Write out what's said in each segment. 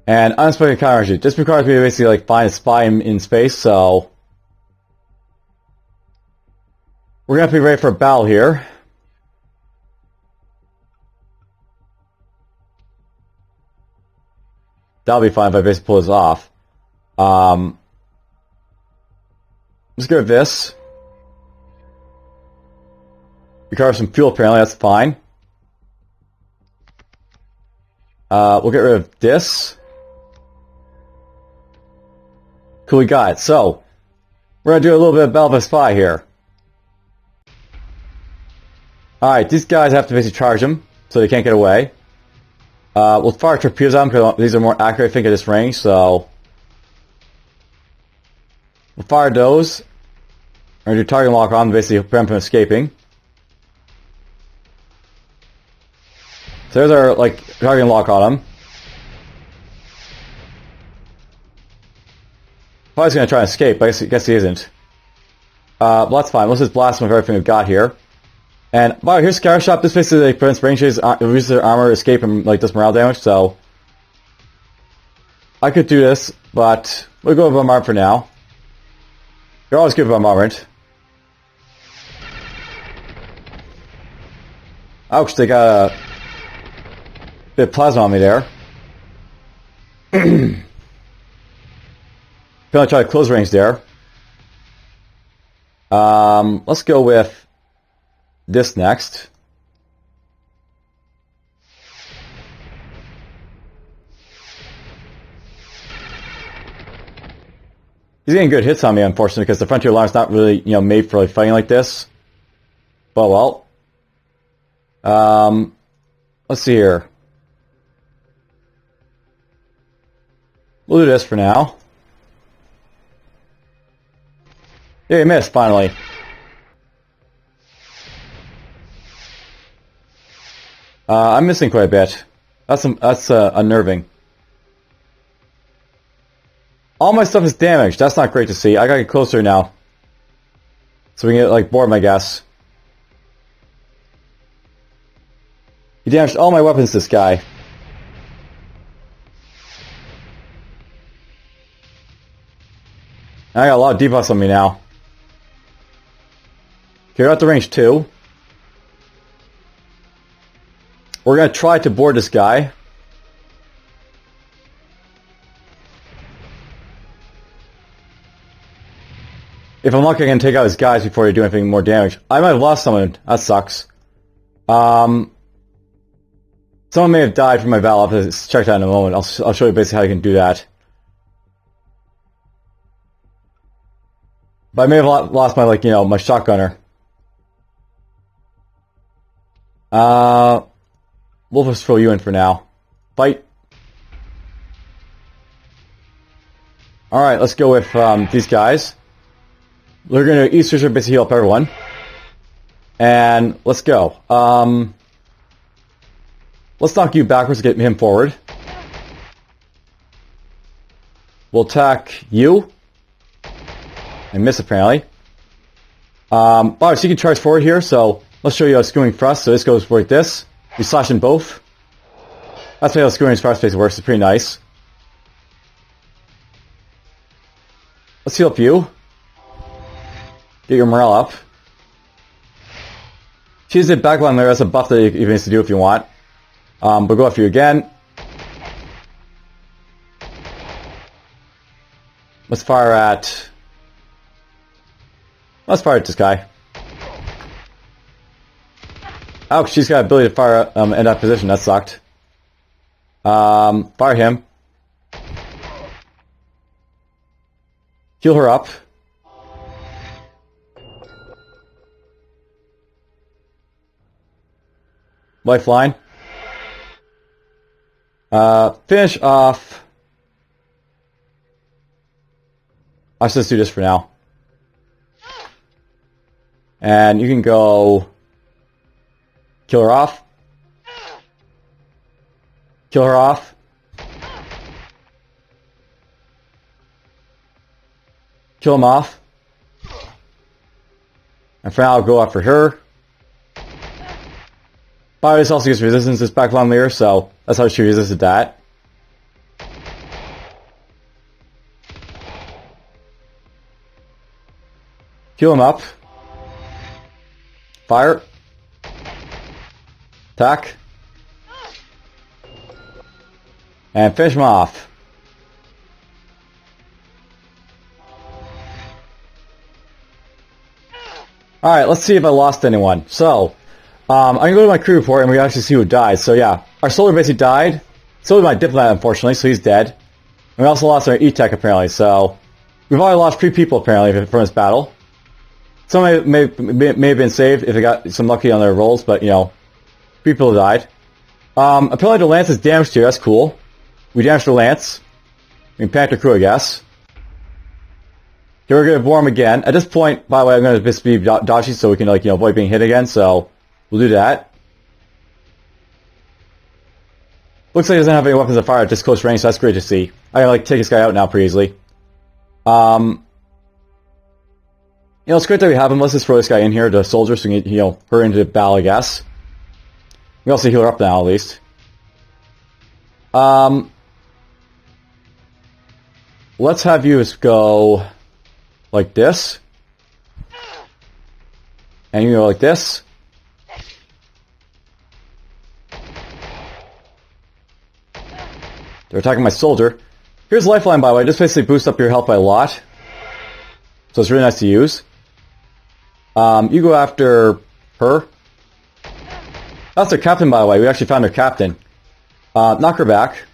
And unexpected counter energy. This requires me to basically like find a spy in space, so we're gonna have to be ready for a battle here. That'll be fine if I basically pull this off. Let's go with this. Recover some fuel apparently, that's fine. We'll get rid of this. Cool, we got it. So, we're going to do a little bit of Battle of a Spy here. Alright, these guys have to basically charge them, so they can't get away. We'll fire torpedoes at them, because these are more accurate, I think, at this range, so we'll fire those. We're going to do target lock on, basically prevent them from escaping. So there's our, like, target lock on them. Probably going to try and escape, but I guess he isn't. Well, that's fine. Let's just blast him with everything we've got here. And, wow, here's Scour Shot. This basically like, prevents range chases, reduces their armor, escape, and like, does morale damage, so I could do this, but we'll go with Bombardment for now. You're always good with Bombardment. Ouch, they got a bit of plasma on me there. Gonna try to close range there. Let's go with this next. He's getting good hits on me, unfortunately, because the Frontier Alarm's not really, made for like fighting like this. But well. Let's see here. We'll do this for now. Yeah, he missed, finally. I'm missing quite a bit. That's unnerving. All my stuff is damaged. That's not great to see. I gotta get closer now. So we can get, like, board, I guess. He damaged all my weapons, this guy. I got a lot of debuffs on me now. Okay, we're at the range 2. We're going to try to board this guy. If I'm lucky, I can take out his guys before they do anything more damage. I might have lost someone. That sucks. Someone may have died from my battle. I'll have to check that in a moment. I'll show you basically how you can do that. But I may have lost my, like, my shotgunner. We'll just throw you in for now. Fight. Alright, let's go with these guys. We're going to East Fisher basically heal up everyone. And let's go. Let's knock you backwards to get him forward. We'll attack you. And miss, apparently. Alright, so you can charge forward here, so let's show you a skewing thrust. So this goes like this. We slash in both. That's how skewing thrust basically works. It's pretty nice. Let's heal up you. Get your morale up. Choose the backline there. That's a buff that you need to do if you want. But go after you again. Let's fire at this guy. Ouch, she's got ability to fire in that position. That sucked. Fire him. Heal her up. Lifeline. Finish off. I'll just do this for now. And you can go kill her off. Kill her off. Kill him off. And for now, I'll go after her. This also gets resistance, this back long layer, so that's how she resisted that. Heal him up. Fire. Attack. And finish him off. Alright, let's see if I lost anyone. So, I'm going to go to my crew report and we actually see who died. So yeah, our soldier basically died. So did my diplomat, unfortunately, so he's dead. And we also lost our E-Tech, apparently, so... We've already lost 3 people, apparently, from this battle. Some may have been saved if they got some lucky on their rolls, but, you know, 3 people died. Apparently the lance is damaged here, that's cool. We damaged the lance. We can panic the crew, I guess. Okay, we're going to bore him again. At this point, by the way, I'm going to just be dodgy so we can, like, you know, avoid being hit again, so we'll do that. Looks like he doesn't have any weapons of fire at this close range, so that's great to see. I can, like, take this guy out now pretty easily. You know, it's great that we have him. Let's just throw this guy in here, the soldier, so we can, you know, hurry into battle, I guess. We also heal her up now, at least. Let's have you go like this. And you go like this. They're attacking my soldier. Here's Lifeline, by the way. This basically boosts up your health by a lot. So it's really nice to use. You go after her. That's their captain, by the way. We actually found their captain. Knock her back.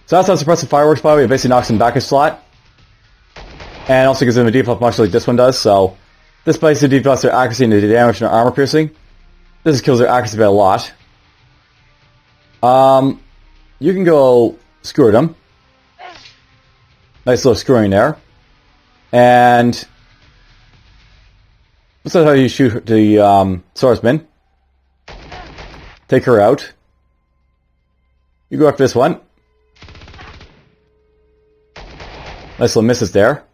So that's how suppressive fireworks, by the way. It basically knocks him back a slot. And also gives them a debuff much like this one does. So this basically debuffs their accuracy and the damage and their armor piercing. This kills their accuracy by a lot. You can go skewer them. Nice little skewering there. And let's see how you shoot the swordsman. Take her out. You go after this one. Nice little misses there.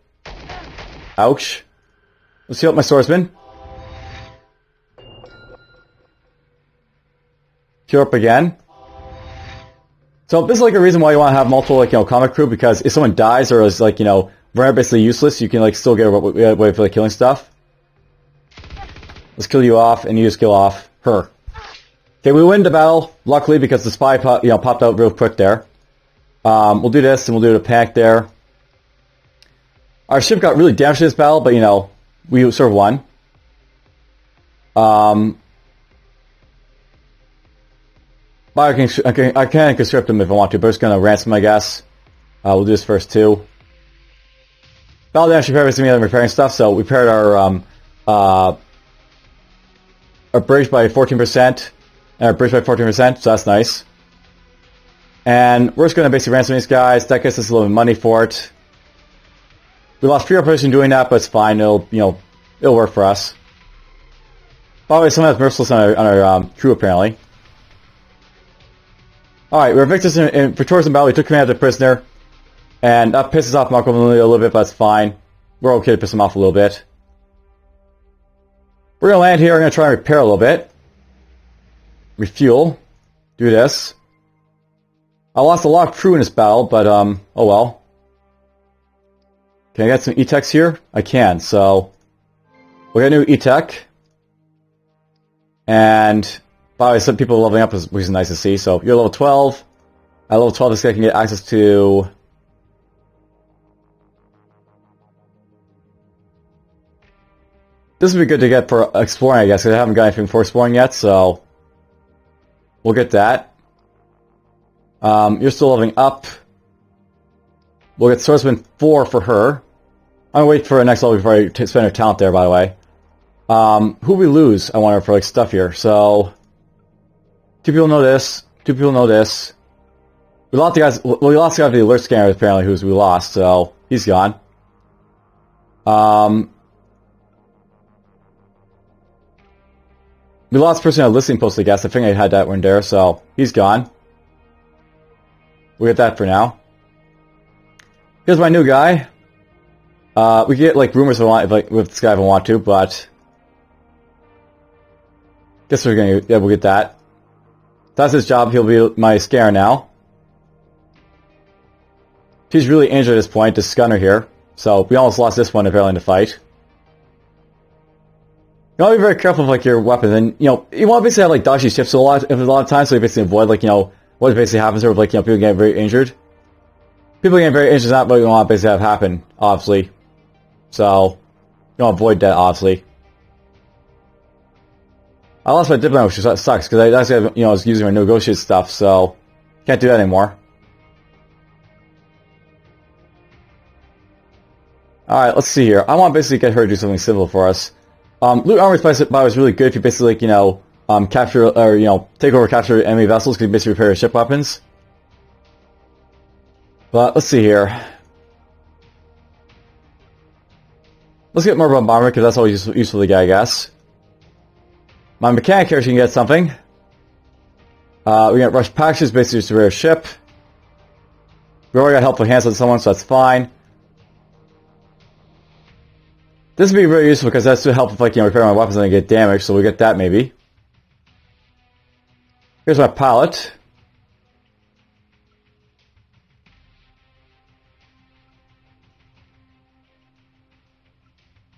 Ouch. Let's heal up my swordsman. Heal up again. So this is like a reason why you want to have multiple, like, you know, combat crew, because if someone dies or is, like, you know, very basically useless, you can, like, still get away for, like, killing stuff. Let's kill you off, and you just kill off her. Okay, we win the battle, luckily, because the spy popped out real quick there. We'll do this, and we'll do the panic there. Our ship got really damaged in this battle, but, you know, we sort of won. But I can conscript them if I want to, but I'm just going to ransom, I guess. We'll do this first, too. Battle damage repair is repairing stuff, so we repaired our bridge by 14%, and our bridge by 14%, so that's nice. And we're just going to basically ransom these guys. That gets us a little bit of money for it. We lost 3 opposition doing that, but it's fine. It'll, you know, it'll work for us. By the way, someone has merciless on our crew, apparently. Alright, we're victors in victorious in battle. We took command of the prisoner. And that pisses off Marco a little bit, but that's fine. We're okay to piss him off a little bit. We're going to land here. We're going to try and repair a little bit. Refuel. Do this. I lost a lot of crew in this battle, but, oh well. Can I get some E-Techs here? I can, so... we got a new E-Tech. And... by the way, some people are leveling up, which is nice to see. So, you're level 12. At level 12, this guy can get access to... this would be good to get for exploring, I guess, because I haven't got anything for exploring yet, so... we'll get that. You're still leveling up. We'll get Swordsman 4 for her. I'm going to wait for the next level before I spend her talent there, by the way. Who we lose, I wonder, for, like, stuff here. So... 2 people know this. 2 people know this. We lost the guys. Well, we lost the guy for the alert scanner, apparently, we lost, so he's gone. We lost the person on the listening post, I guess. I think I had that one there, so he's gone. We get that for now. Here's my new guy. We get, like, rumors if I want, like, with this guy if I want to, but guess we're gonna, yeah, we'll get that. That's his job. He'll be my scare now. He's really injured at this point, this Gunner here. So we almost lost this one apparently in the fight. You want to be very careful with like your weapons, and you know you want to basically have like dodgy ships a lot of times, so you basically avoid like what basically happens here with like people getting very injured. People getting very injured is not what you want to basically have happen, obviously. So you want to avoid that, obviously. I lost my diplomat, which sucks because I actually I was using my negotiate stuff, so can't do that anymore. Alright, let's see here. I want to basically get her to do something civil for us. Loot armor is really good if you basically, like, capture, or, take over capture enemy vessels, because you basically repair your ship weapons. But, let's see here. Let's get more of a bomber, because that's always useful to get, I guess. My mechanic here, she can get something. We got rush packages, basically just a rare ship. We already got helpful hands on someone, so that's fine. This would be very useful because that's to help if, like, repair my weapons and they get damaged, so we'll get that maybe. Here's my pallet.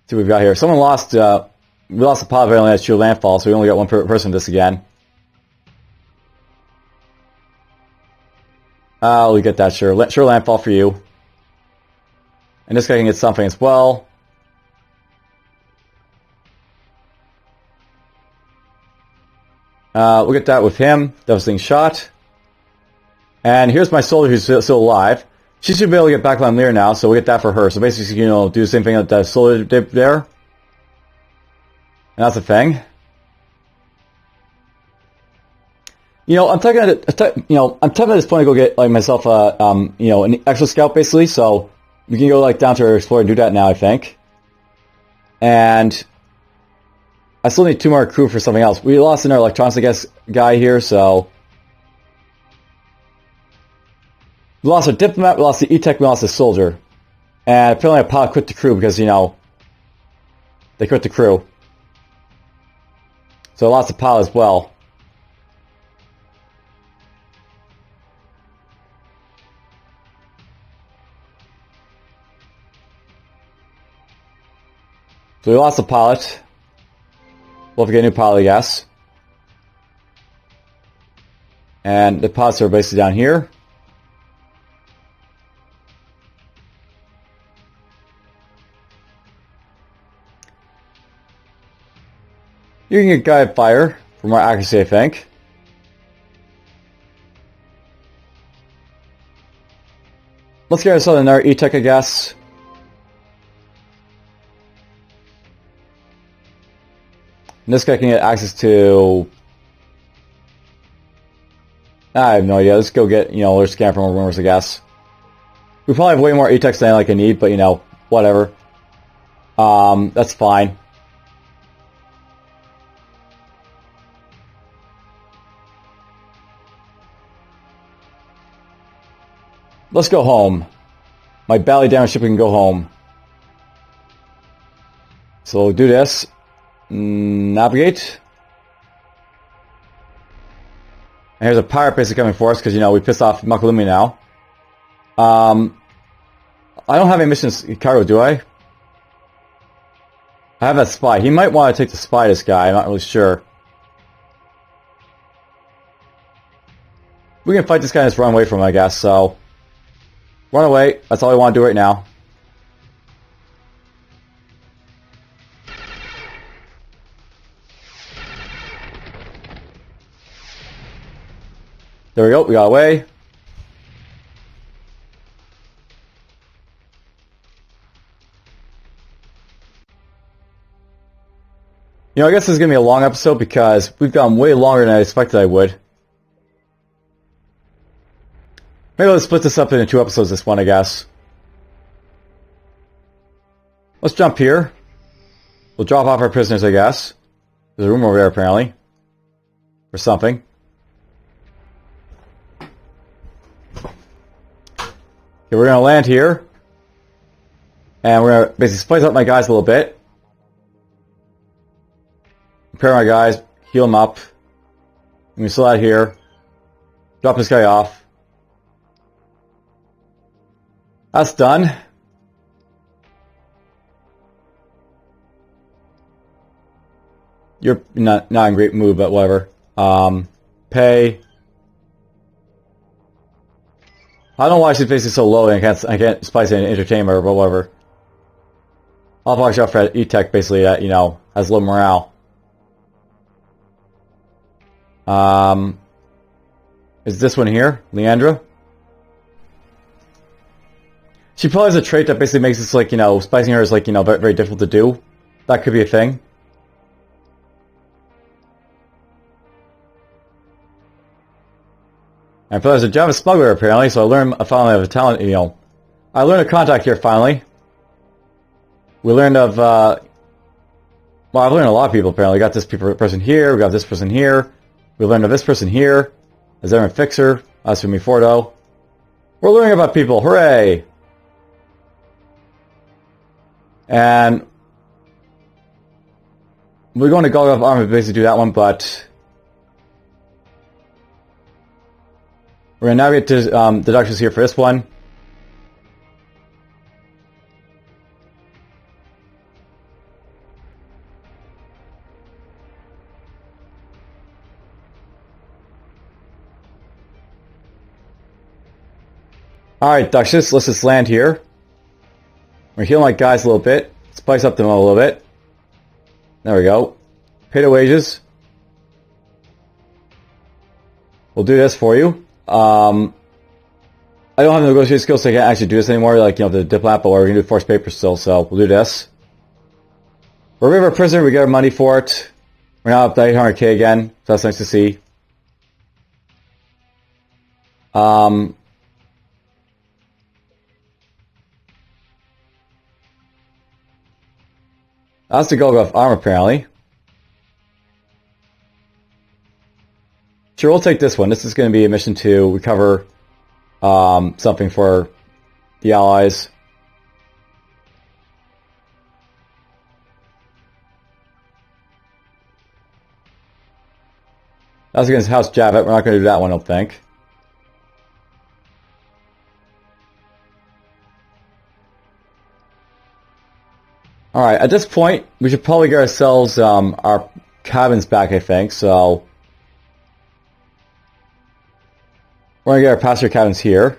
See what we've got here. Someone lost, we lost the pallet, but only has true landfall, so we only got one person this again. We get that, sure. Sure landfall for you. And this guy can get something as well. We'll get that with him. Devastating shot. And here's my soldier who's still alive. She should be able to get back on Lear now, so we'll get that for her. So basically, do the same thing that the soldier did there. And that's the thing. I'm taking I'm tempted at this point to go get like myself an extra scout basically. So we can go like down to our explorer and do that now, I think. And I still need 2 more crew for something else. We lost our electronics, I guess, guy here, so... We lost our diplomat, we lost the E-Tech, we lost the soldier. And apparently a pilot quit the crew because, they quit the crew. So I lost the pilot as well. So we lost the pilot. We'll have to get a new pilot, I guess. And the pilots are basically down here. You can get guided fire for more accuracy, I think. Let's get ourselves another E-Tech, I guess. And this guy can get access to... I have no idea. Let's go get, let's scan for more rumors, I guess. We probably have way more E-Techs than I need, but, whatever. That's fine. Let's go home. My badly damaged ship can go home. So we'll do this. Navigate. And here's a pirate basically coming for us because, we pissed off Makalumi now. I don't have any missions in cargo, do I? I have that spy. He might want to take the spy, this guy. I'm not really sure. We can fight this guy and just run away from him, I guess, so... Run away. That's all I want to do right now. There we go, we got away. I guess this is going to be a long episode because we've gone way longer than I expected I would. Maybe let's split this up into 2 episodes, this one, I guess. Let's jump here. We'll drop off our prisoners, I guess. There's a room over there, apparently. Or something. Okay, we're going to land here. And we're going to basically spice up my guys a little bit. Repair my guys, heal them up. And we still out here. Drop this guy off. That's done. you're not in great mood, but whatever. Pay. I don't know why she's basically so low and I can't spice any entertainment or whatever. I'll watch out for E-Tech basically that, you know, has low morale. Is this one here? Leandra? She probably has a trait that basically makes this like, you know, spicing her is like, you know, very, very difficult to do. That could be a thing. And there's a Java smuggler apparently, so I finally have a talent, you know. I learned a contact here finally. We learned of, well, I've learned a lot of people apparently. We got this person here, we got this person here. We learned of this person here. Is there a fixer? That's from me Fordo. We're learning about people, hooray! And we're going to Golgotha Army to basically do that one, but we're going to navigate to deductions here for this one. Alright, Duchess, let's just land here. We're healing like guys a little bit. Spice up them a little bit. There we go. Pay the wages. We'll do this for you. I don't have the negotiating skills, so I can't actually do this anymore, like, you know, the diplomat, but we're going to do forced paper still, so we'll do this. We're rid of our prisoner, we get our money for it. We're now up to 800k again, so that's nice to see. That's the Golgotha armor, apparently. Sure, we'll take this one. This is going to be a mission to recover something for the Allies. That's against House Javit. We're not going to do that one, I don't think. Alright, at this point, we should probably get ourselves our cabins back, I think, so we're going to get our passenger cabins here.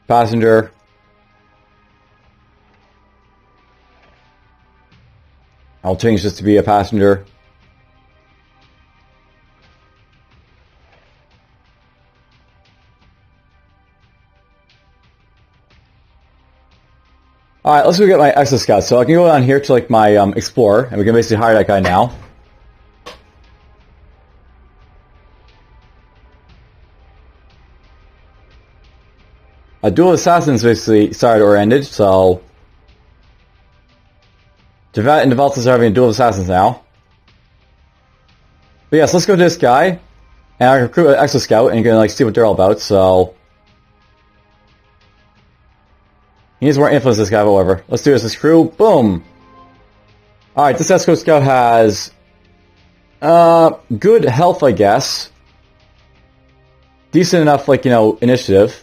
Passenger. I'll change this to be a passenger. Alright, let's go get my exoscout. So I can go down here to like my explorer, and we can basically hire that guy now. A duel of assassins basically started or ended, so Javat and Devaltas are having a duel of assassins now. But yes, let's go to this guy, and I recruit an exoscout, and you can like see what they're all about, so he needs more influence, this guy, however. Let's do this. This crew. Boom! Alright, this Esco Scout has good health, I guess. Decent enough, like, you know, initiative.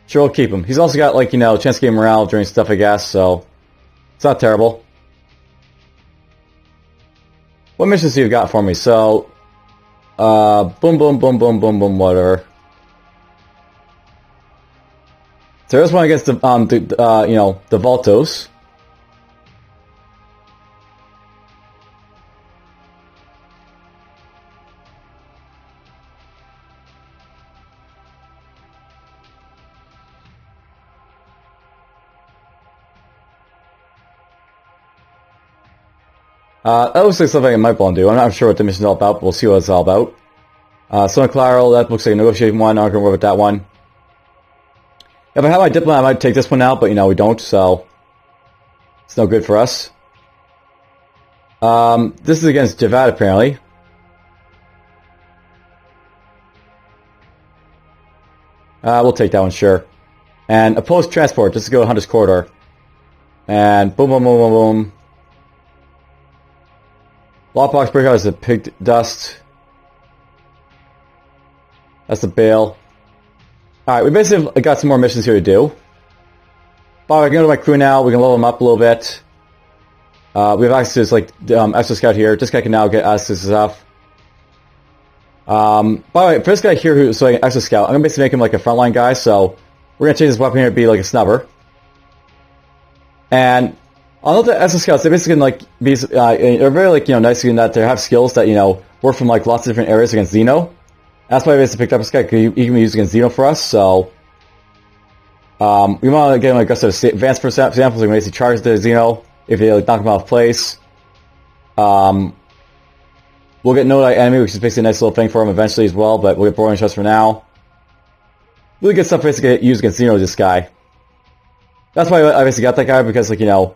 Sure, we'll keep him. He's also got, like, you know, chance to gain morale during stuff, I guess, so it's not terrible. What missions do you got for me? So, boom, boom, boom, boom, boom, boom, whatever. So there's one against the you know, the Voltos. That looks like something I might want to do. I'm not sure what the mission's all about, but we'll see what it's all about. Sonic Claro, that looks like a negotiating one. I'm not going to worry about that one. If I had my diplomat, I might take this one out, but you know, we don't, so it's no good for us. This is against Javad, apparently. We'll take that one, sure. And opposed transport, just to go Hunter's Corridor. And boom, boom, boom, boom, boom. Lockbox Breakout is the pig dust. That's the bale. Alright, we basically got some more missions here to do. But I can go to my crew now. We can level them up a little bit. We have access to this, like, extra scout here. This guy can now get access to stuff. By the way, for this guy here who's like an extra scout, I'm gonna basically make him like a frontline guy, so we're gonna change this weapon here to be like a snubber. And I'll note that extra scouts, they basically can like be, they're very like, nice in that they have skills that, work from like lots of different areas against Xeno. That's why I basically picked up this guy, because he can be used against Xeno for us, so we want to get him like advanced for examples, like basically charge the Xeno if they like knock him out of place. We'll get No Light Enemy, which is basically a nice little thing for him eventually as well, but we'll get Boring Shots for now. Really good stuff basically to use against Xeno, this guy. That's why I basically got that guy, because like, I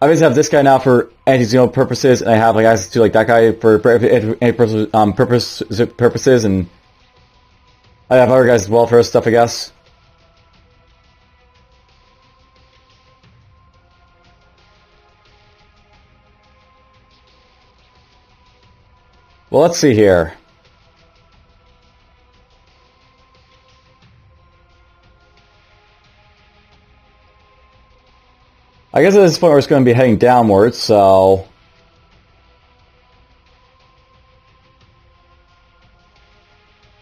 basically have this guy now for anti-Xeno purposes, and I have like access to like that guy for purposes, and I have other guys as well for this stuff, I guess. Well, let's see here. I guess at this point we're just going to be heading downwards, so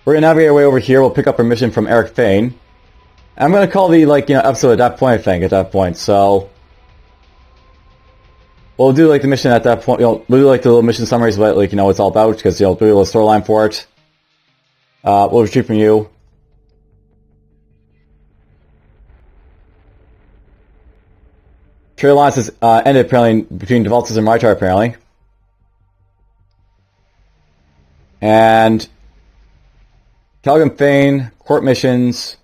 we're going to navigate our way over here. We'll pick up our mission from Erik Faen. I'm going to call the episode at that point, I think, at that point, so we'll do like the mission at that point. We'll do like the little mission summaries about like what it's all about, because do a little storyline for it. We'll retreat from you. Trade alliance has ended apparently between DFuxa and Rytar apparently. And Calgrim Faen, court missions.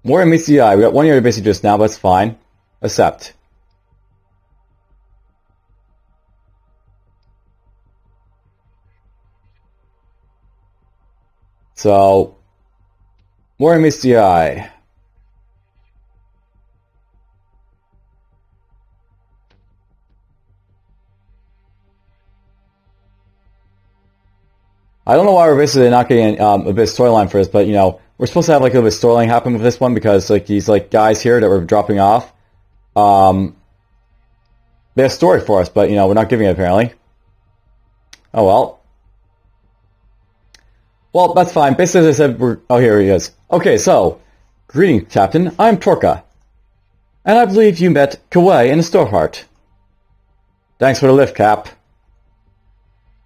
More meets the eye. We got 1 year to basically just now, but it's fine. Accept. So, more meets the eye. I don't know why we're basically not getting a bit of storyline for this, but we're supposed to have like a little bit of storyline happen with this one, because like these like guys here that we're dropping off, they have story for us, but we're not giving it apparently. Oh well. Well, that's fine. Basically, as I said, oh, here he is. Okay, so, greetings, Captain. I'm Torka, and I believe you met Kawaii in the Storeheart. Thanks for the lift, Cap.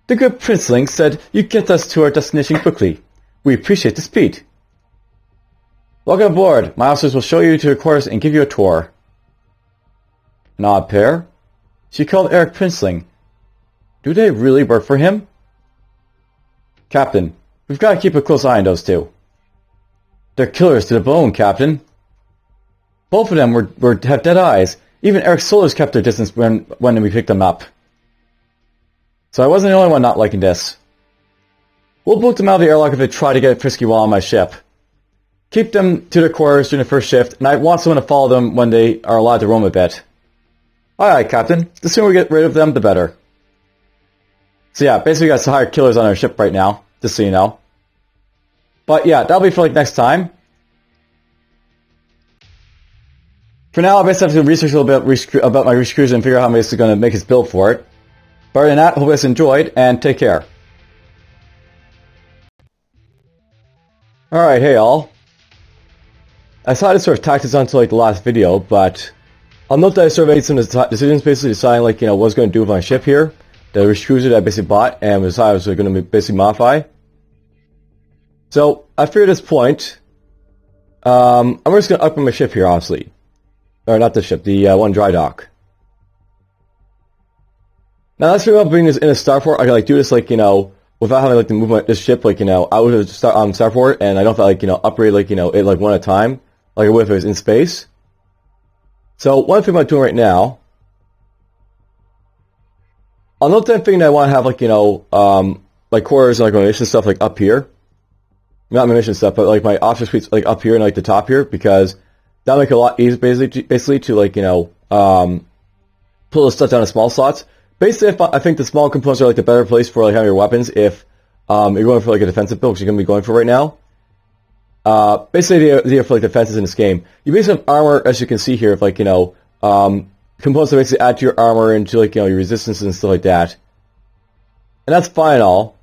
The good princeling said you'd get us to our destination quickly. We appreciate the speed. Welcome aboard. My officers will show you to your quarters and give you a tour. An odd pair. She called Erik Princeling. Do they really work for him? Captain, we've got to keep a close eye on those two. They're killers to the bone, Captain. Both of them have dead eyes. Even Eric Solar's kept their distance when we picked them up. So I wasn't the only one not liking this. We'll boot them out of the airlock if they try to get frisky while on my ship. Keep them to their quarters during the first shift, and I want someone to follow them when they are allowed to roam a bit. Alright, Captain. The sooner we get rid of them, the better. So yeah, basically we got some hired killers on our ship right now, just so you know. But yeah, that'll be for like next time. For now, I basically have to research a little bit about my Reach Cruiser and figure out how I'm basically going to make his build for it. But other than that, hope you guys enjoyed, and take care. Alright, hey all. I decided to sort of tack this onto like the last video, but I'll note that I sort of made some decisions basically deciding like, what I was going to do with my ship here. The Reach Cruiser that I basically bought, and decided I was going to basically modify. So, I figured at this point, I'm just going to upgrade my ship here, obviously. Or not the ship, the one Drydock. Now let's figure out bringing this in a starport. I can like do this like, without having like to move this ship like, out of the starport, and I don't have to like, upgrade like, it like one at a time, like I would if it was in space. So one thing I'm doing right now, I'll note that thing that I want to have like, like quarters and like my mission stuff like up here. Not my mission stuff, but like my officer suites like up here and like the top here, because that'll make it a lot easier basically to like, pull the stuff down to small slots. Basically, I think the small components are like the better place for like having your weapons if you're going for like a defensive build, which you're going to be going for right now. Basically, the idea for like defenses in this game, you basically have armor, as you can see here, of like components that basically add to your armor and to like your resistance and stuff like that. And that's fine and all.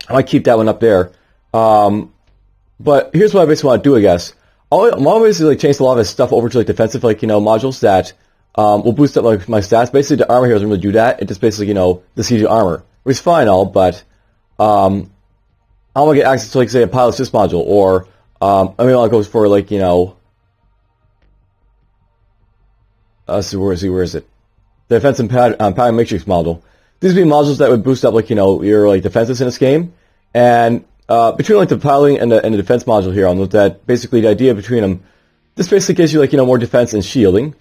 I might keep that one up there. But here's what I basically want to do, I guess. I'm always like change a lot of this stuff over to like defensive modules that will boost up like my stats. Basically, the armor here doesn't really do that. It just basically this gives you armor, which is fine and all. But I want to get access to like say a pilot assist module, or I mean I'll go for like see where is it? The defense and power matrix module. These would be modules that would boost up like your like defenses in this game. And between like the piloting and the defense module here, I'll note that basically the idea between them, this basically gives you like more defense and shielding,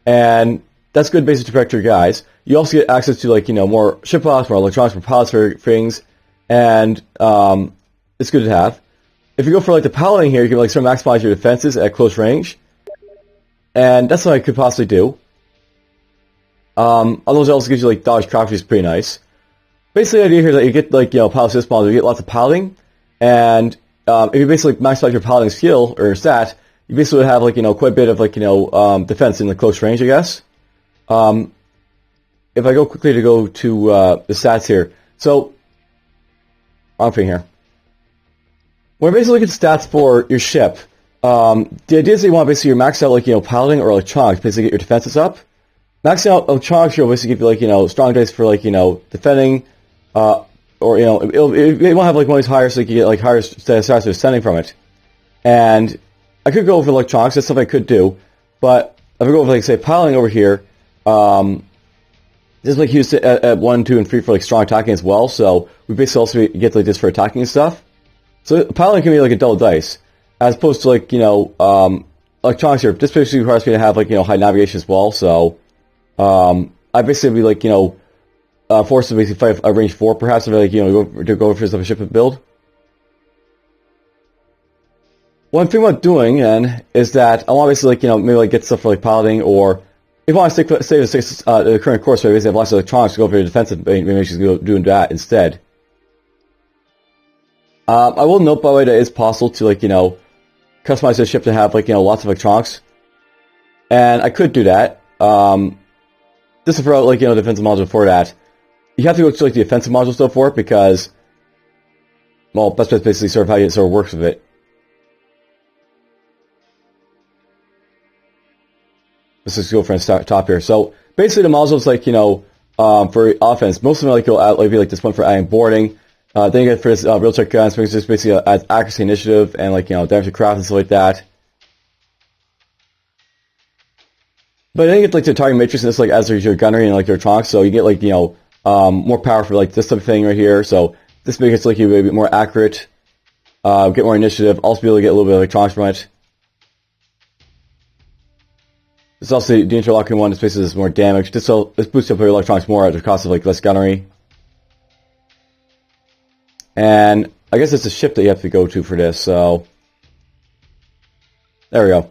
and that's good basically to protect your guys. You also get access to like more ship bots, more electronics, more pilots for things, and it's good to have. If you go for like the piloting here, you can like sort of maximize your defenses at close range, and that's what I could possibly do. Although it also gives you like dodge craft, which is pretty nice. Basically, the idea here is that you get like pilot assist module, you get lots of piloting, and if you basically maximize your piloting skill or stat, you basically would have like quite a bit of like defense in the close range, I guess. If I go quickly to go to the stats here, so wrong thing here. When I basically look at stats for your ship, the idea is that you want basically max out like piloting or electronics, basically get your defenses up. Maxing out electronics here will basically give you like strong dice for like defending. Or it won't have like one of these higher, so you can get like higher stats descending from it. And I could go over electronics. That's something I could do. But if I go over like say piloting over here, this is like used at 1, 2, and 3 for like strong attacking as well. So we basically also get like this for attacking and stuff. So piloting can be like a double dice, as opposed to like electronics here. This basically requires me to have like high navigation as well. So I basically be like forced to basically fight a range 4, perhaps, if I, like, go for a ship build. One thing about doing, then, is that I want to basically, like, maybe, like, get stuff for, like, piloting, or if I want to stay the current course, so I basically have lots of electronics to go for the defensive, maybe I should go doing that instead. I will note, by the way, that it's possible to, like, customize the ship to have, like, lots of electronics. And I could do that. This is for, like, defensive module for that. You have to go to like the offensive module stuff for it because, well, that's basically sort of how it sort of works with it. Let's just go for the top here. So basically, the modules like for offense, most of them like go out like be like this one for adding boarding. Then you get for this real check guns, which just basically adds accuracy, initiative, and like damage to craft and stuff like that. But then you get like the target matrix, and it's like as your gunnery and like your electronics, so you get like more power for like this type of thing right here. So this makes it like you a bit more accurate, get more initiative, also be able to get a little bit of electronics from it. It's also the interlocking one. This basically does more damage. This boosts up your electronics more at the cost of like less gunnery. And I guess it's a ship that you have to go to for this. So there we go.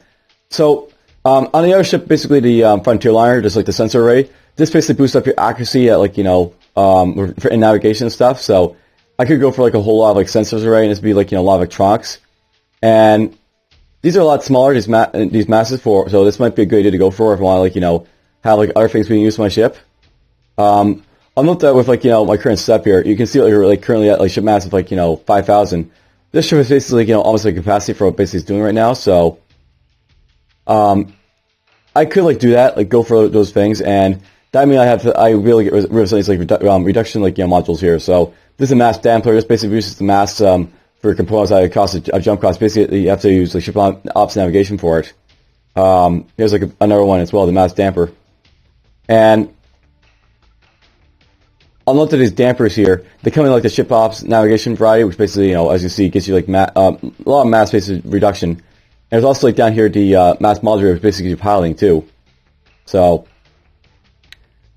So on the other ship, basically the Frontier Liner, just like the sensor array. This basically boosts up your accuracy at like for in navigation and stuff. So I could go for like a whole lot of like sensors array, and this would be like a lot of electronics. And these are a lot smaller, these masses for. So this might be a good idea to go for if I want to like have like other things being used for my ship. I'll note that with like my current setup here, you can see like currently at like ship mass of like 5,000. This ship is basically almost like capacity for what basically it's doing right now. So I could like do that, like go for those things, and that means I really get reduction like modules here. So this is a mass damper. This basically reduces the mass for components at a cost of jump cost. Basically, you have to use like ship ops navigation for it. Here's like another one as well, the mass damper. And I'll note that these dampers here, they come in like the ship ops navigation variety, which basically, as you see, gets you like a lot of mass basically reduction. And there's also like down here the mass modulator, which basically gives you piloting too. So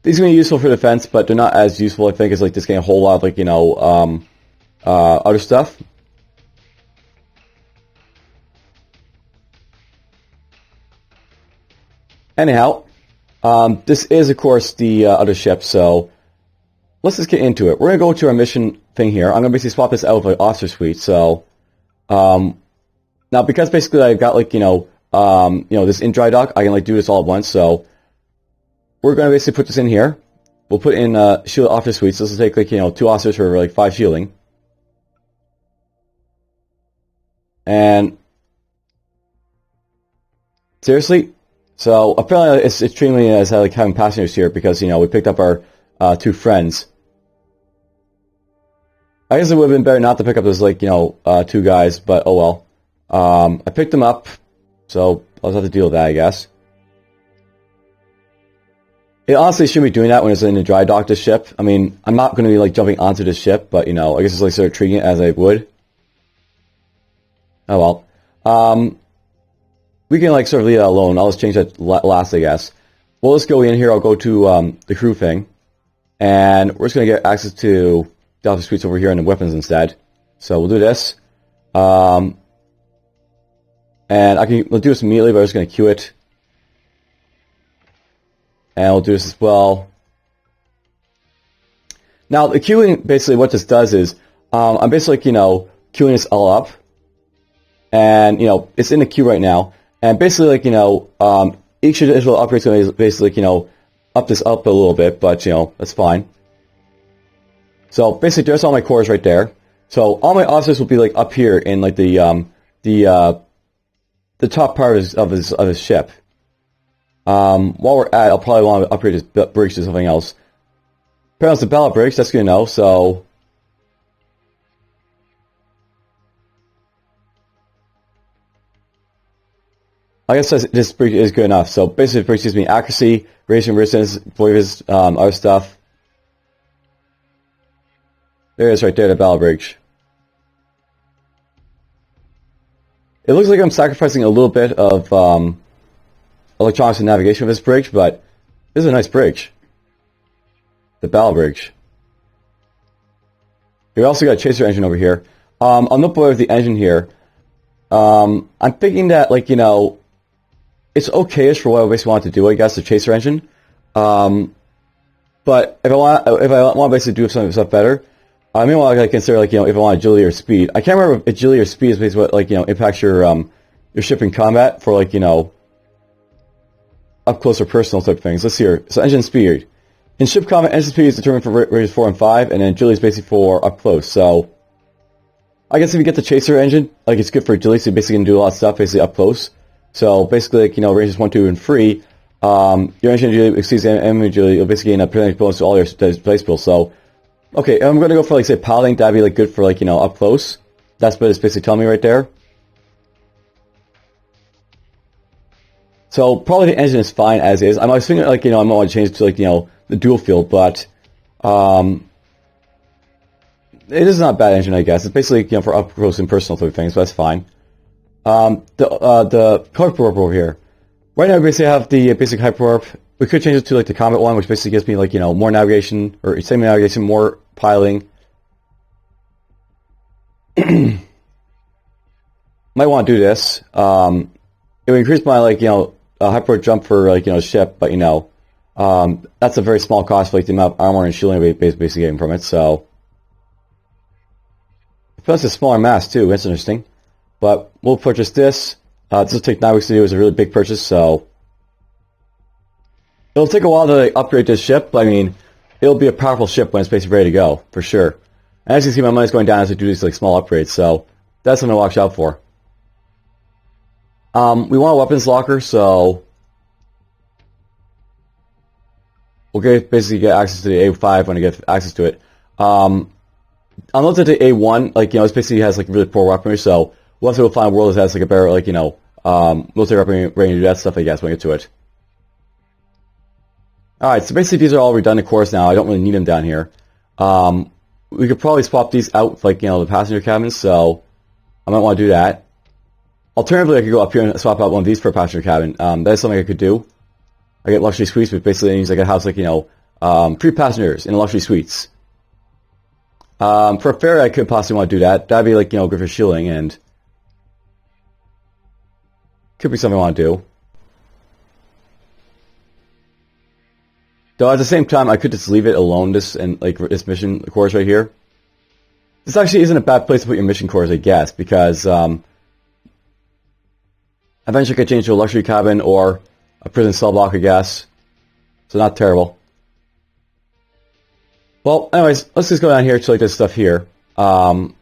these are going to be useful for defense, but they're not as useful, I think, as like just getting a whole lot of like other stuff. Anyhow, this is of course the other ship, so let's just get into it. We're going to go to our mission thing here. I'm going to basically swap this out with like officer suite, so Now, because basically I've got like, this in Drydock, I can like do this all at once, so we're going to basically put this in here. We'll put in shield officer suites. So this will take like, 2 officers for like 5 shielding. And seriously, so apparently it's extremely nice like having passengers here because we picked up our 2 friends. I guess it would have been better not to pick up those like 2 guys, but oh well. I picked them up, so I'll have to deal with that, I guess. It honestly shouldn't be doing that when it's in a dry dock, this ship. I mean, I'm not going to be like jumping onto this ship, but I guess it's like sort of treating it as I would. Oh well. We can like sort of leave that alone. I'll just change that last, I guess. Well, let's go in here. I'll go to the crew thing, and we're just going to get access to the officer suites over here and the weapons instead. So we'll do this. And we'll do this immediately, but I'm just going to queue it. And we'll do this as well. Now, the queuing, basically what this does is, I'm basically, queuing this all up. And, it's in the queue right now. And basically, like, each additional upgrade is going to basically, up this up a little bit, but, that's fine. So, basically, there's all my cores right there. So, all my officers will be, like, up here in, like, the top part of his ship. While we're at, I'll probably want to upgrade his bridge to something else. Apparently it's a ballot bridge, that's good to know, so... I guess this bridge is good enough. So basically the bridge gives me accuracy, radiation resistance, voices, other stuff. There it is right there, the ballot bridge. It looks like I'm sacrificing a little bit of electronics and navigation with this bridge, but this is a nice bridge. The ballot bridge. We also got a chaser engine over here. I'll note with the engine here. I'm thinking that, like, it's okay-ish for what I basically want to do, I guess, the chaser engine. But if I want to basically do some stuff better, I may want to consider, like, if I want agility or speed. I can't remember if agility or speed is basically what, like, impacts your ship in combat for, like, up close or personal type things. Let's see here. So engine speed. In ship combat, engine speed is determined for ranges 4 and 5, and then agility is basically for up close. So I guess if you get the chaser engine, like, it's good for agility, so you basically can do a lot of stuff basically up close. So basically, like, ranges 1, 2, and 3, your engine agility exceeds enemy agility, you'll basically gain a percentage bonus to all your place bills. So, okay, I'm going to go for, like, say, piloting. That'd be, like, good for, like, up close. That's what it's basically telling me right there. So, probably the engine is fine as is. I was thinking, like, I might want to change it to, like, the dual fuel, but, it is not a bad engine, I guess. It's basically, for up close and personal type of things, so that's fine. The hyperwarp over here. Right now, we basically have the basic hyperwarp. We could change it to, like, the combat one, which basically gives me, like, more navigation, or same navigation, more piloting. Might want to do this. It would increase my, like, hyperwarp jump for, like, ship, but, that's a very small cost for, like, the amount of armor and shielding we basically getting from it, so. Plus a smaller mass, too. That's interesting. But we'll purchase this. This will take 9 weeks to do. It's a really big purchase, so. It'll take a while to, like, upgrade this ship, but I mean, it'll be a powerful ship when it's basically ready to go, for sure. And as you can see, my money's going down as I do these, like, small upgrades, so that's something to watch out for. We want a weapons locker, so we'll basically get access to the A5 when I get access to it. I'll note that the A1, like, it basically has, like, really poor weaponry, so we'll have to go find a world that has, like, a better, like, military weaponry ready to do that stuff, I guess, when we get to it. Alright, so basically these are all redundant cores now. I don't really need them down here. We could probably swap these out, like, the passenger cabins, so I might want to do that. Alternatively, I could go up here and swap out one of these for a passenger cabin. That is something I could do. I get luxury suites, but basically it means I could house, like, 3 passengers in luxury suites. For a ferry, I could possibly want to do that. That'd be, like, good for shielding, and could be something I want to do. Though at the same time, I could just leave it alone, this mission course right here. This actually isn't a bad place to put your mission cores, I guess, because Eventually could change to a luxury cabin or a prison cell block, I guess. So not terrible. Well, anyways, let's just go down here to like this stuff here. I'm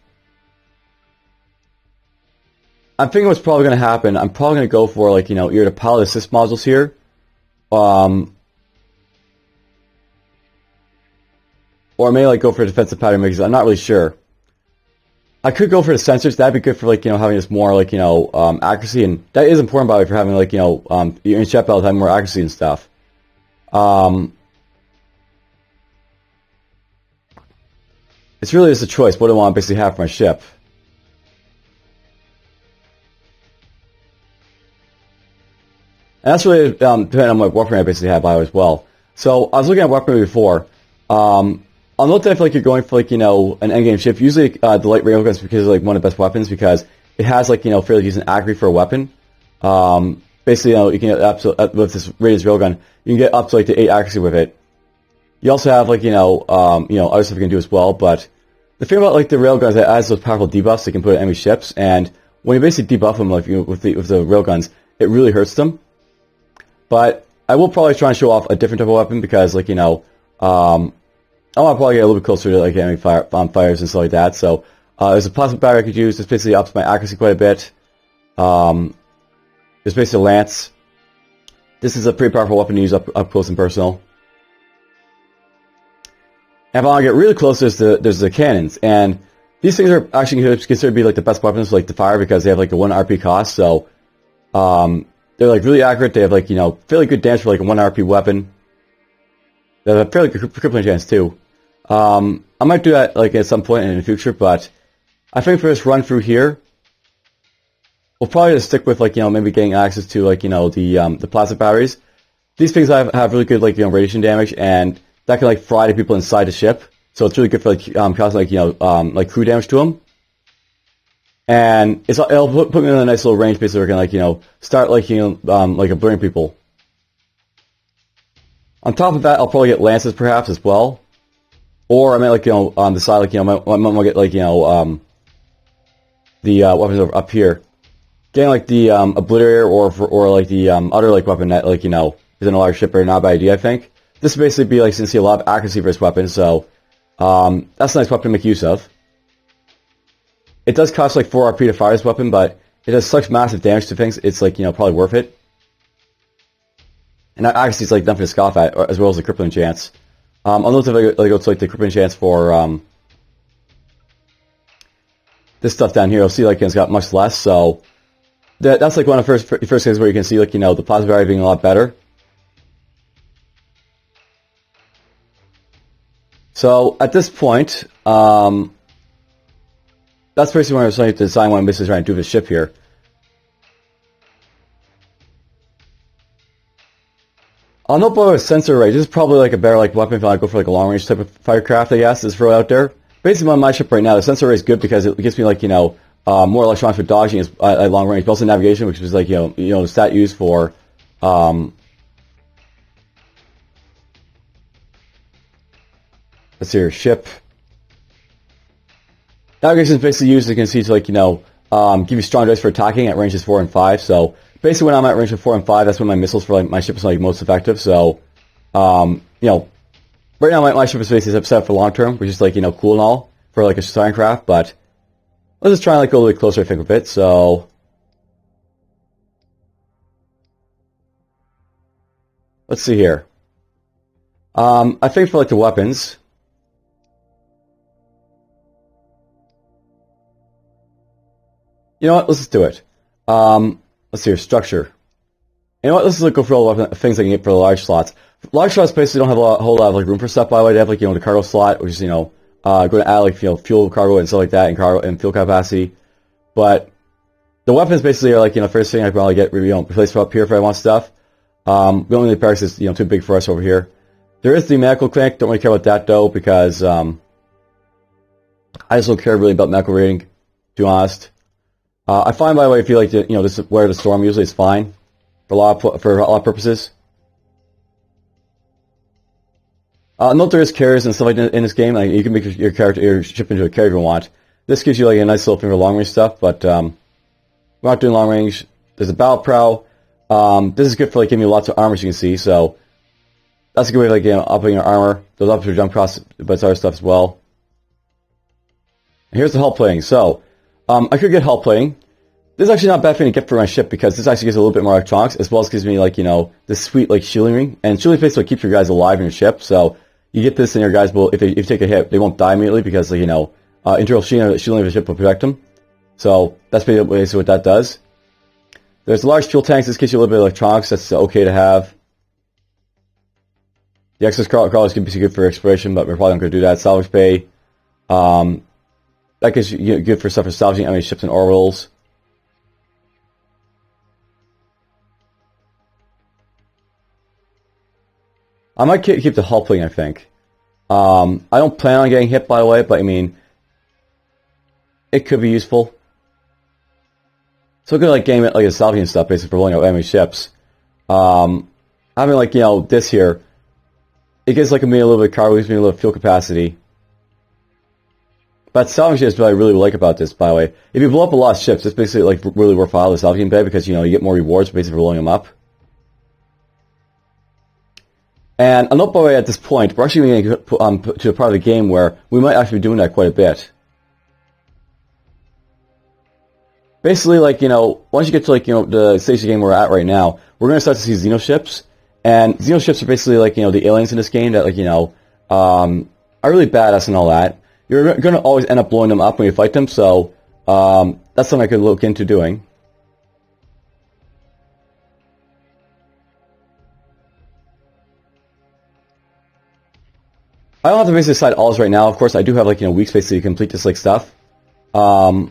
thinking what's probably going to happen, I'm probably going to go for like, either the pilot assist modules here. Or I may like go for a defensive pattern because I'm not really sure. I could go for the sensors. That'd be good for like, having this more like, accuracy, and that is important by the way for having like, you're in ship battle having more accuracy and stuff. It's really just a choice. What do I want to basically have for my ship? And that's really depending on what weaponry I basically have by as well. So I was looking at weaponry before. I'll note that if like you're going for like an endgame ship, usually the light railgun is because like one of the best weapons because it has like fairly decent accuracy for a weapon. Basically, you can get up to, with this radius railgun, you can get up to like the 8 accuracy with it. You also have like other stuff you can do as well. But the thing about like the railguns, it adds those powerful debuffs they can put on enemy ships, and when you basically debuff them like with the railguns, it really hurts them. But I will probably try and show off a different type of weapon because like I want to probably get a little bit closer to like enemy fires and stuff like that. So there's a plasma battery I could use. This basically ups my accuracy quite a bit. There's basically a lance. This is a pretty powerful weapon to use up close and personal. And if I want to get really close, there's the cannons, and these things are actually considered to be like the best weapons for like the fire because they have like a 1 RP cost. So they're like really accurate. They have like fairly good damage for like a 1 RP weapon. They have a fairly good crippling chance too. I might do that like at some point in the future, but I think for this run through here, we'll probably just stick with like maybe getting access to like the plastic batteries. These things have really good like radiation damage, and that can like fry the people inside the ship. So it's really good for like causing like like crew damage to them. And it'll put me in a nice little range basically where we can like start like like obliterating people. On top of that, I'll probably get lances perhaps as well. Or I might like decide like I might get like the weapons up here, getting like the obliterator or like the other like weapon that like is in a large ship are not a bad idea. I think this would basically be like since you see a lot of accuracy for this weapon, so that's a nice weapon to make use of. It does cost like 4 RP to fire this weapon, but it does such massive damage to things. It's like probably worth it. And that accuracy is like nothing to scoff at, as well as the crippling chance. I'll note if I go to like the crippling chance for this stuff down here. You'll see like it's got much less. So that's like one of the first things where you can see like the plasma barrier being a lot better. So at this point, that's basically when I was trying to design what I'm basically trying to do with the ship here. I'll note about a sensor range. This is probably like a better like weapon if I go for like a long range type of firecraft, I guess, is throw out there. Basically on my ship right now, the sensor range is good because it gives me like more electronics for dodging at long range, but also navigation, which is like the stat used for let's see here, ship. Navigation is basically used, as you can see, to like give you strong dice for attacking at ranges 4 and 5. So basically, when I'm at range of 4 and 5, that's when my missiles for like my ship is like most effective. So, right now my ship is basically set up for long term, which is like cool and all for like a starting craft. But let's just try and like go a little bit closer, I think, with it. So let's see here. I think for like the weapons. You know what? Let's just do it. Let's see here, structure. You know what? Let's just go for all the things I can get for the large slots. Large slots basically don't have a whole lot of like room for stuff. By the way, they have like the cargo slot, which is going to add like fuel cargo and stuff like that, and cargo and fuel capacity. But the weapons basically are like first thing I probably get replaced for up here if I want stuff. We don't really need barracks is too big for us over here. There is the medical clinic. Don't really care about that though because I just don't care really about medical rating. To be honest. I find, by the way, if you like to, this is where the storm usually is fine for a lot of purposes. Note there is carriers and stuff like that in this game. Like, you can make your ship into a carrier if you want. This gives you like a nice little thing for long range stuff, but we're not doing long range. There's a battle prow. This is good for like giving you lots of armor, as you can see. So that's a good way of like upping your armor. Those up to jump across, but it's other stuff as well. And here's the hull plating. So I could get hull plating. This is actually not a bad thing to get for my ship because this actually gives a little bit more electronics, as well as gives me like this sweet like shielding ring. And shielding basically keeps your guys alive in your ship. So you get this, and your guys will, if you take a hit, they won't die immediately because like, internal shielding of the ship will protect them. So that's basically what that does. There's large fuel tanks. This gives you a little bit of electronics. That's okay to have. The excess crawlers can be good for exploration, but we're probably not going to do that. Salvage bay. That gives you good for stuff for salvaging enemy ships and orbitals. I might keep the hull plating, I think. I don't plan on getting hit, by the way, but I mean, it could be useful. So good, like game it like a salvaging stuff, basically for rolling out enemy ships. Having like this here, it gives like me a little bit of cargo, gives me a little fuel capacity. But salvaging is what I really like about this, by the way. If you blow up a lot of ships, it's basically like really worthwhile the salvaging bay because you get more rewards basically for blowing them up. And a note by the way, at this point, we're actually going to a part of the game where we might actually be doing that quite a bit. Basically, like, once you get to, like, the stage of the game we're at right now, we're going to start to see Xeno ships. And Xeno ships are basically, like, the aliens in this game that, like, are really badass and all that. You're going to always end up blowing them up when you fight them, so that's something I could look into doing. I don't have to basically decide all this right now. Of course, I do have like weeks basically to complete this like stuff. But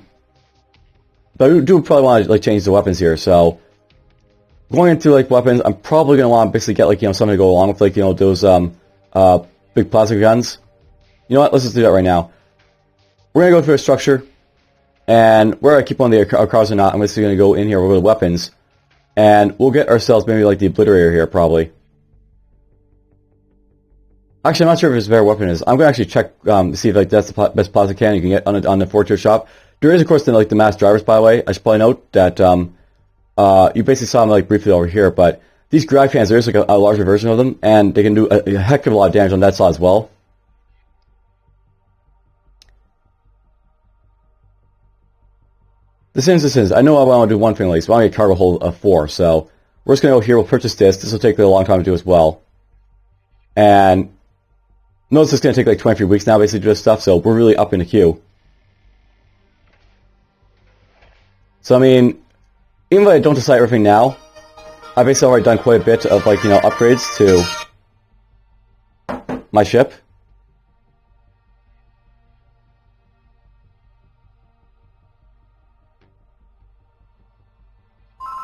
I do probably want to like change the weapons here. So going into like weapons, I'm probably gonna want to basically get like something to go along with like those big plasma guns. You know what? Let's just do that right now. We're gonna go through a structure, and where I keep on the cars or not, I'm basically gonna go in here with the weapons, and we'll get ourselves maybe like the obliterator here probably. Actually, I'm not sure if it's a better weapon is. I'm going to actually check to see if like that's the best plasma cannon you can get on the Fortier shop. There is, of course, like the mass drivers, by the way. I should probably note that you basically saw them like briefly over here, but these grav cannons, there is like a larger version of them, and they can do a heck of a lot of damage on that side as well. The Sims is. I know I want to do one thing at least. I want to get cargo hold of 4, so we're just going to go here. We'll purchase this. This will take a long time to do as well. And notice it's going to take like 23 weeks now basically to do this stuff, so we're really up in the queue. So I mean, even if I don't decide everything now, I've basically already done quite a bit of like, upgrades to my ship.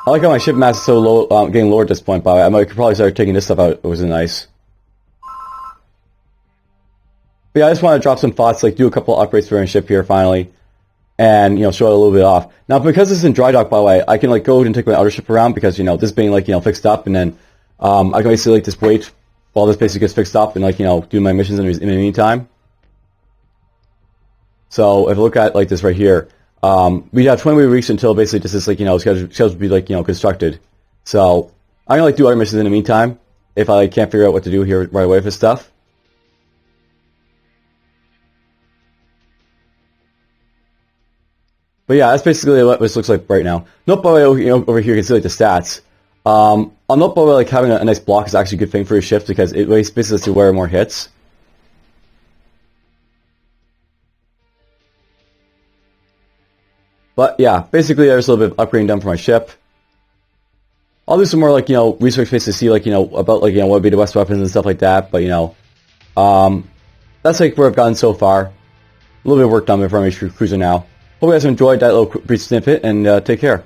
I like how my ship mass is so low, getting lower at this point, by the way. I could probably start taking this stuff out. It was nice. But yeah, I just want to drop some thoughts, like do a couple of upgrades for my ship here finally, and show it a little bit off. Now, because this is in Drydock, by the way, I can like go and take my other ship around because this being like fixed up, and then I can basically like just wait while this basically gets fixed up and like do my missions in the meantime. So if I look at like this right here, we have 20 weeks until basically this is like scheduled to be like constructed. So I'm gonna like do other missions in the meantime if I can't figure out what to do here right away for stuff. But yeah, that's basically what this looks like right now. Note by the way, over here you can see like the stats. I'll note by the way, like having a nice block is actually a good thing for your ships because it basically lets you wear more hits. But yeah, basically there's a little bit of upgrading done for my ship. I'll do some more like research basically to see like about like what would be the best weapons and stuff like that. But that's like where I've gotten so far. A little bit of work done before I'm cruising now. Hope you guys enjoyed that little brief snippet, and take care.